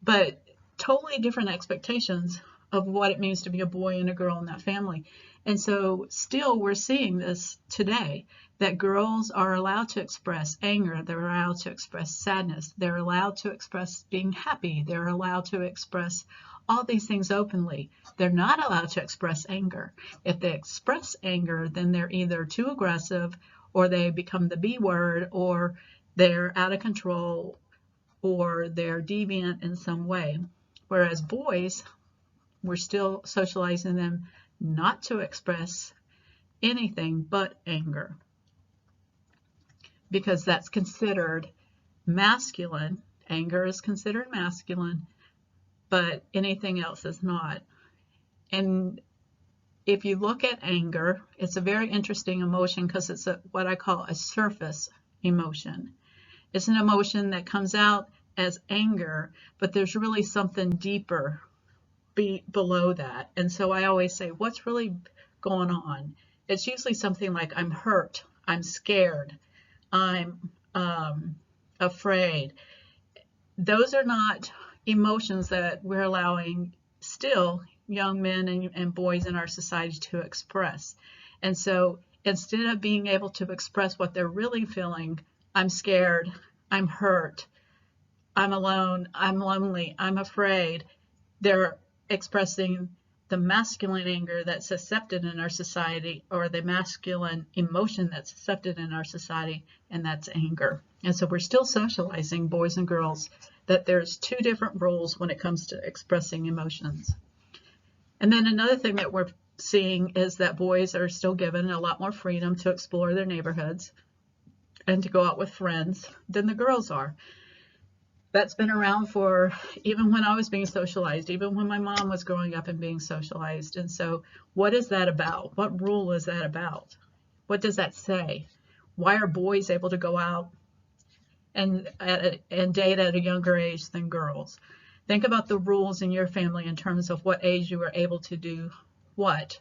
But totally different expectations of what it means to be a boy and a girl in that family. And so still we're seeing this today, that girls are allowed to express anger, they're allowed to express sadness, they're allowed to express being happy, they're allowed to express all these things openly. They're not allowed to express anger. If they express anger, then they're either too aggressive, or they become the B word, or they're out of control, or they're deviant in some way. Whereas boys, we're still socializing them not to express anything but anger, because that's considered masculine. Anger is considered masculine, but anything else is not. And if you look at anger, it's a very interesting emotion because it's what I call a surface emotion. It's an emotion that comes out as anger, but there's really something deeper below that. And so I always say, what's really going on? It's usually something like, I'm hurt, I'm scared, I'm afraid. Those are not emotions that we're allowing still young men and boys in our society to express. And so instead of being able to express what they're really feeling, I'm scared, I'm hurt, I'm alone, I'm lonely, I'm afraid, they're expressing the masculine anger that's accepted in our society, or the masculine emotion that's accepted in our society, and that's anger. And so we're still socializing boys and girls that there's two different roles when it comes to expressing emotions. And then another thing that we're seeing is that boys are still given a lot more freedom to explore their neighborhoods and to go out with friends than the girls are. That's been around for even when I was being socialized, even when my mom was growing up and being socialized. And so what is that about? What rule is that about? What does that say? Why are boys able to go out and date at a younger age than girls? Think about the rules in your family in terms of what age you were able to do what,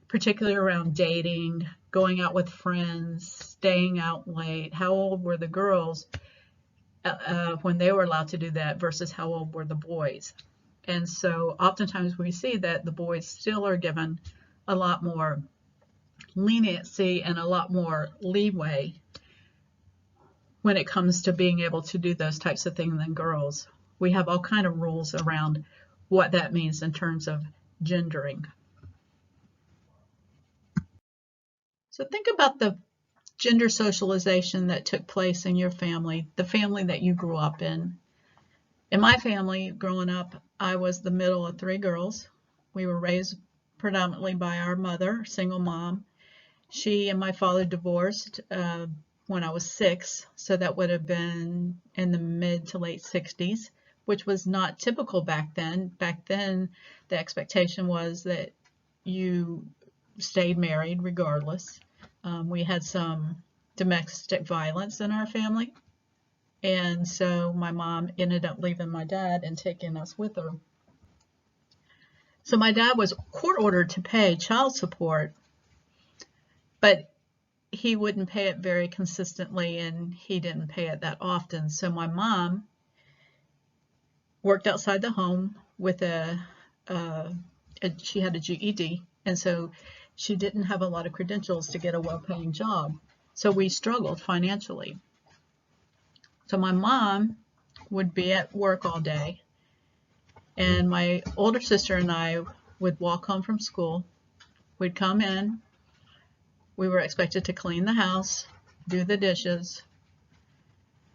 particularly around dating, going out with friends, staying out late. How old were the girls when they were allowed to do that versus how old were the boys? And so oftentimes we see that the boys still are given a lot more leniency and a lot more leeway when it comes to being able to do those types of things than girls. We have all kind of rules around what that means in terms of gendering. So think about the gender socialization that took place in your family, the family that you grew up in. In my family, growing up, I was the middle of three girls. We were raised predominantly by our mother, single mom. She and my father divorced when I was 6, so that would have been in the mid to late 60s, which was not typical back then. Back then, the expectation was that you stayed married regardless. We had some domestic violence in our family. And so my mom ended up leaving my dad and taking us with her. So my dad was court ordered to pay child support, but he wouldn't pay it very consistently, and he didn't pay it that often. So my mom worked outside the home with she had a GED, and so she didn't have a lot of credentials to get a well-paying job. So we struggled financially. So my mom would be at work all day, and my older sister and I would walk home from school. We'd come in. We were expected to clean the house, do the dishes,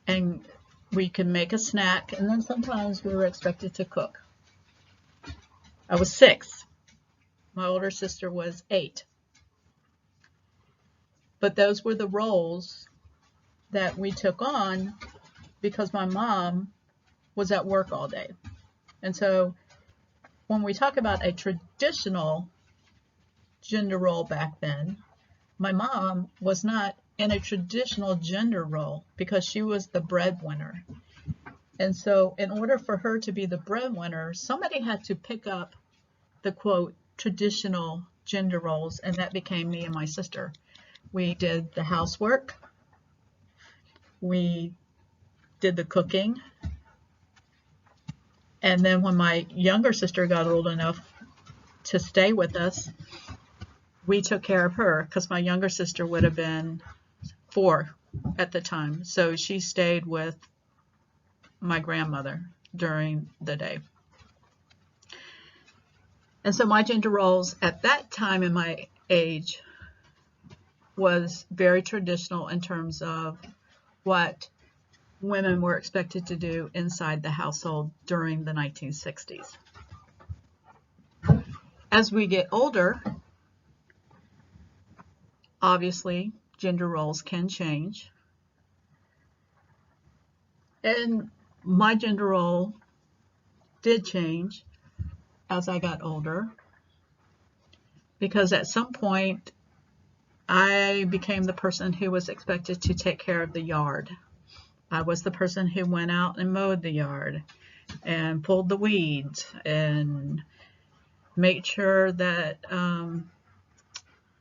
and we could make a snack, and then sometimes we were expected to cook. I was 6. My older sister was 8. But those were the roles that we took on because my mom was at work all day. And so when we talk about a traditional gender role back then, my mom was not in a traditional gender role because she was the breadwinner. And so in order for her to be the breadwinner, somebody had to pick up the, quote, traditional gender roles, and that became me and my sister. We did the housework. We did the cooking. And then when my younger sister got old enough to stay with us, we took care of her because my younger sister would have been 4 at the time. So she stayed with my grandmother during the day. And so my gender roles at that time in my age was very traditional in terms of what women were expected to do inside the household during the 1960s. As we get older, obviously, gender roles can change. And my gender role did change as I got older, because at some point I became the person who was expected to take care of the yard. I was the person who went out and mowed the yard and pulled the weeds and made sure that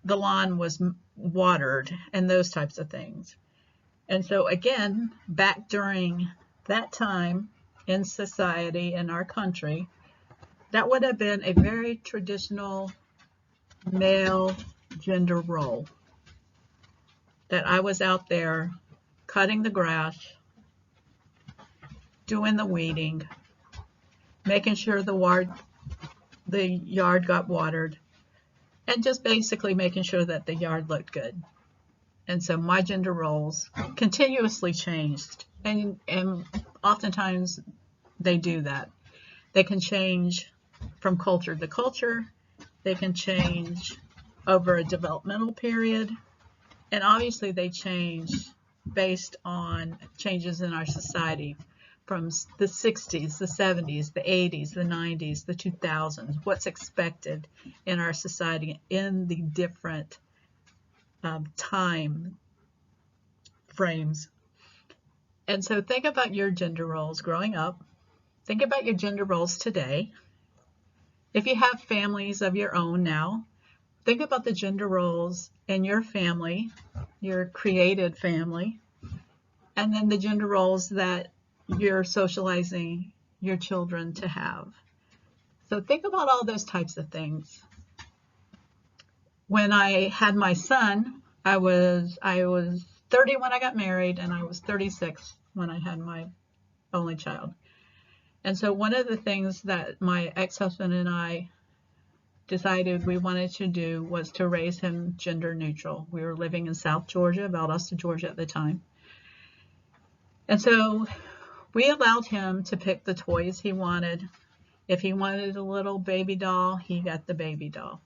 the lawn was watered and those types of things. And so again, back during that time in society, in our country, that would have been a very traditional male gender role. That I was out there cutting the grass, doing the weeding, making sure the yard got watered, and just basically making sure that the yard looked good. And so my gender roles continuously changed, and oftentimes they do that. They can change from culture to culture. They can change over a developmental period. And obviously they change based on changes in our society from the 60s, the 70s, the 80s, the 90s, the 2000s, what's expected in our society in the different time frames. And so think about your gender roles growing up. Think about your gender roles today. If you have families of your own now, think about the gender roles in your family, your created family, and then the gender roles that you're socializing your children to have. So think about all those types of things. When I had my son, I was 30 when I got married, and I was 36 when I had my only child. And so one of the things that my ex-husband and I decided we wanted to do was to raise him gender neutral. We were living in South Georgia, Valdosta, Georgia at the time. And so we allowed him to pick the toys he wanted. If he wanted a little baby doll, he got the baby doll.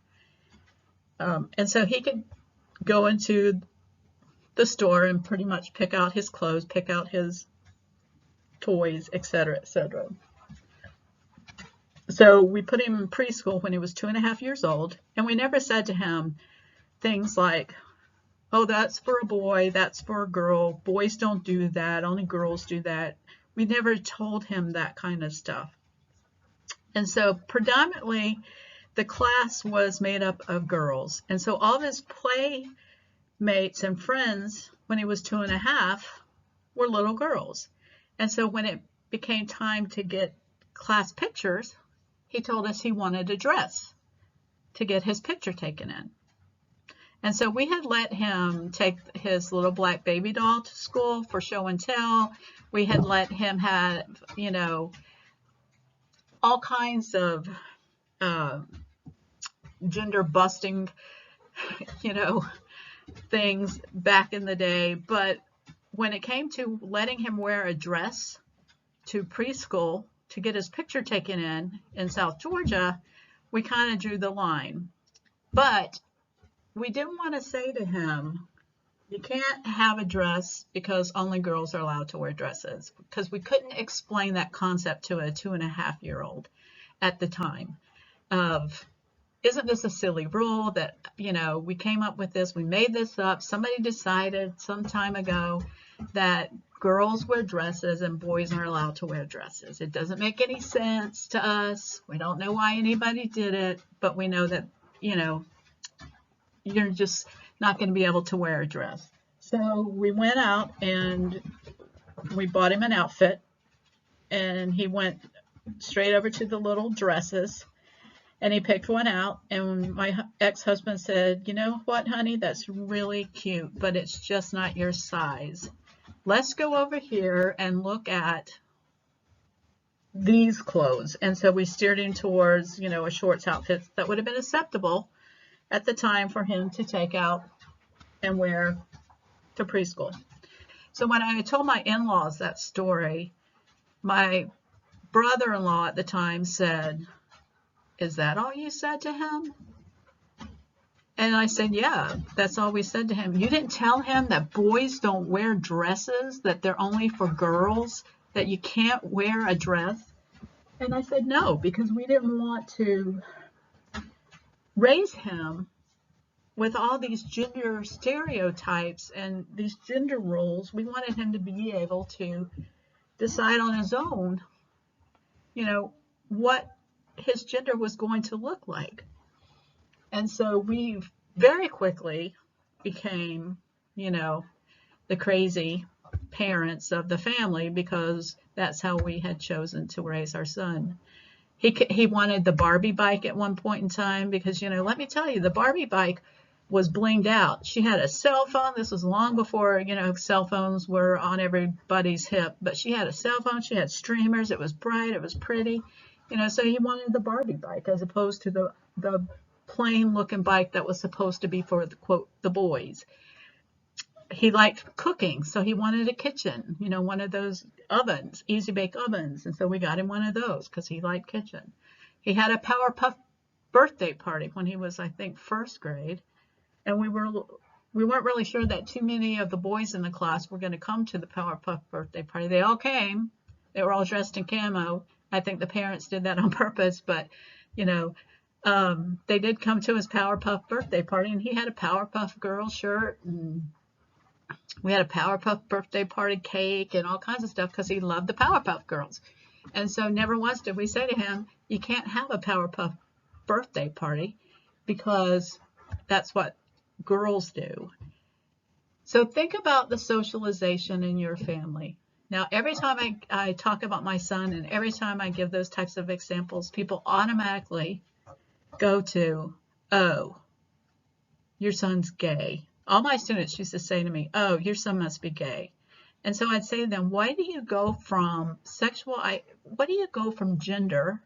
And so he could go into the store and pretty much pick out his clothes, pick out his toys, etc., etc. So we put him in preschool when he was 2.5 years old, and we never said to him things like, oh, that's for a boy, that's for a girl, boys don't do that, only girls do that. We never told him that kind of stuff. And so predominantly the class was made up of girls. And so all of his playmates and friends when he was 2.5 were little girls. And so when it became time to get class pictures, he told us he wanted a dress to get his picture taken in. And so we had let him take his little black baby doll to school for show and tell. We had let him have, all kinds of gender busting, things back in the day. But when it came to letting him wear a dress to preschool to get his picture taken in South Georgia, we kind of drew the line. But we didn't want to say to him, you can't have a dress because only girls are allowed to wear dresses, because we couldn't explain that concept to a 2.5-year-old at the time of, isn't this a silly rule that, we came up with this, we made this up, somebody decided some time ago that girls wear dresses and boys are allowed to wear dresses. It doesn't make any sense to us. We don't know why anybody did it, but we know that, you're just not going to be able to wear a dress. So we went out and we bought him an outfit, and he went straight over to the little dresses and he picked one out, and my ex-husband said, you know what, honey, that's really cute, but it's just not your size. Let's go over here and look at these clothes. And so we steered him towards, a shorts outfit that would have been acceptable at the time for him to take out and wear to preschool. So when I told my in-laws that story, my brother-in-law at the time said, is that all you said to him? And I said, yeah, that's all we said to him. You didn't tell him that boys don't wear dresses, that they're only for girls, that you can't wear a dress? And I said, no, because we didn't want to raise him with all these gender stereotypes and these gender roles. We wanted him to be able to decide on his own, what his gender was going to look like. And so we very quickly became, the crazy parents of the family, because that's how we had chosen to raise our son. He wanted the Barbie bike at one point in time because, let me tell you, the Barbie bike was blinged out. She had a cell phone. This was long before, cell phones were on everybody's hip, but she had a cell phone. She had streamers. It was bright. It was pretty. So he wanted the Barbie bike as opposed to the plain looking bike that was supposed to be for the quote, the boys. He liked cooking, so he wanted a kitchen, one of those ovens, easy bake ovens. And so we got him one of those because he liked kitchen. He had a Powerpuff birthday party when he was, I think, first grade. And we weren't really sure that too many of the boys in the class were going to come to the Powerpuff birthday party. They all came. They were all dressed in camo. I think the parents did that on purpose, but, they did come to his Powerpuff birthday party, and he had a Powerpuff Girl shirt, and we had a Powerpuff birthday party cake and all kinds of stuff because he loved the Powerpuff Girls. And so never once did we say to him, you can't have a Powerpuff birthday party because that's what girls do. So think about the socialization in your family. Now, every time I talk about my son and every time I give those types of examples, people automatically go to, oh, your son's gay. All my students used to say to me, oh, your son must be gay. And so I'd say to them, why do you go from gender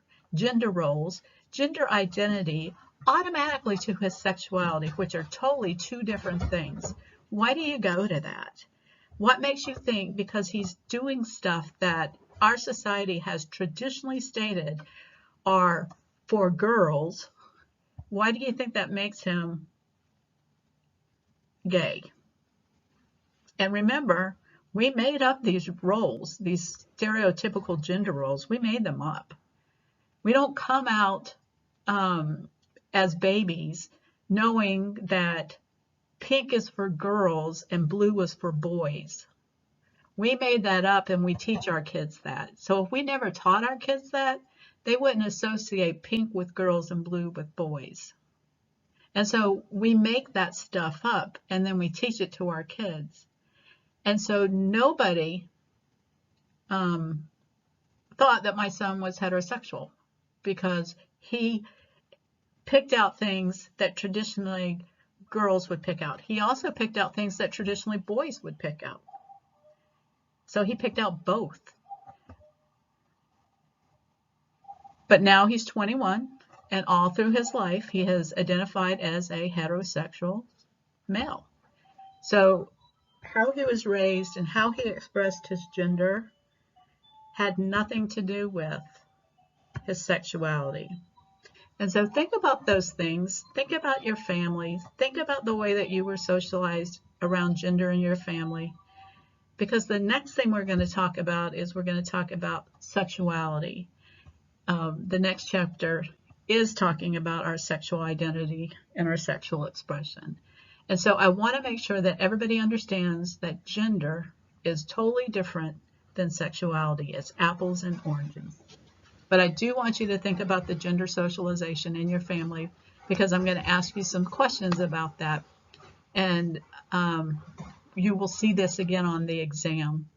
roles, gender identity, automatically to his sexuality, which are totally two different things? Why do you go to that? What makes you think because he's doing stuff that our society has traditionally stated are for girls, why do you think that makes him gay? And remember, we made up these roles, these stereotypical gender roles. We made them up. We don't come out as babies knowing that pink is for girls and blue was for boys. We made that up and we teach our kids that. So if we never taught our kids that, they wouldn't associate pink with girls and blue with boys. And so we make that stuff up and then we teach it to our kids. And so nobody thought that my son was heterosexual because he picked out things that traditionally girls would pick out. He also picked out things that traditionally boys would pick out. So he picked out both. But now he's 21, and all through his life, he has identified as a heterosexual male. So how he was raised and how he expressed his gender had nothing to do with his sexuality. And so think about those things. Think about your family. Think about the way that you were socialized around gender in your family. Because the next thing we're going to talk about is we're going to talk about sexuality. The next chapter is talking about our sexual identity and our sexual expression. And so I want to make sure that everybody understands that gender is totally different than sexuality. It's apples and oranges. But I do want you to think about the gender socialization in your family because I'm going to ask you some questions about that. And you will see this again on the exam.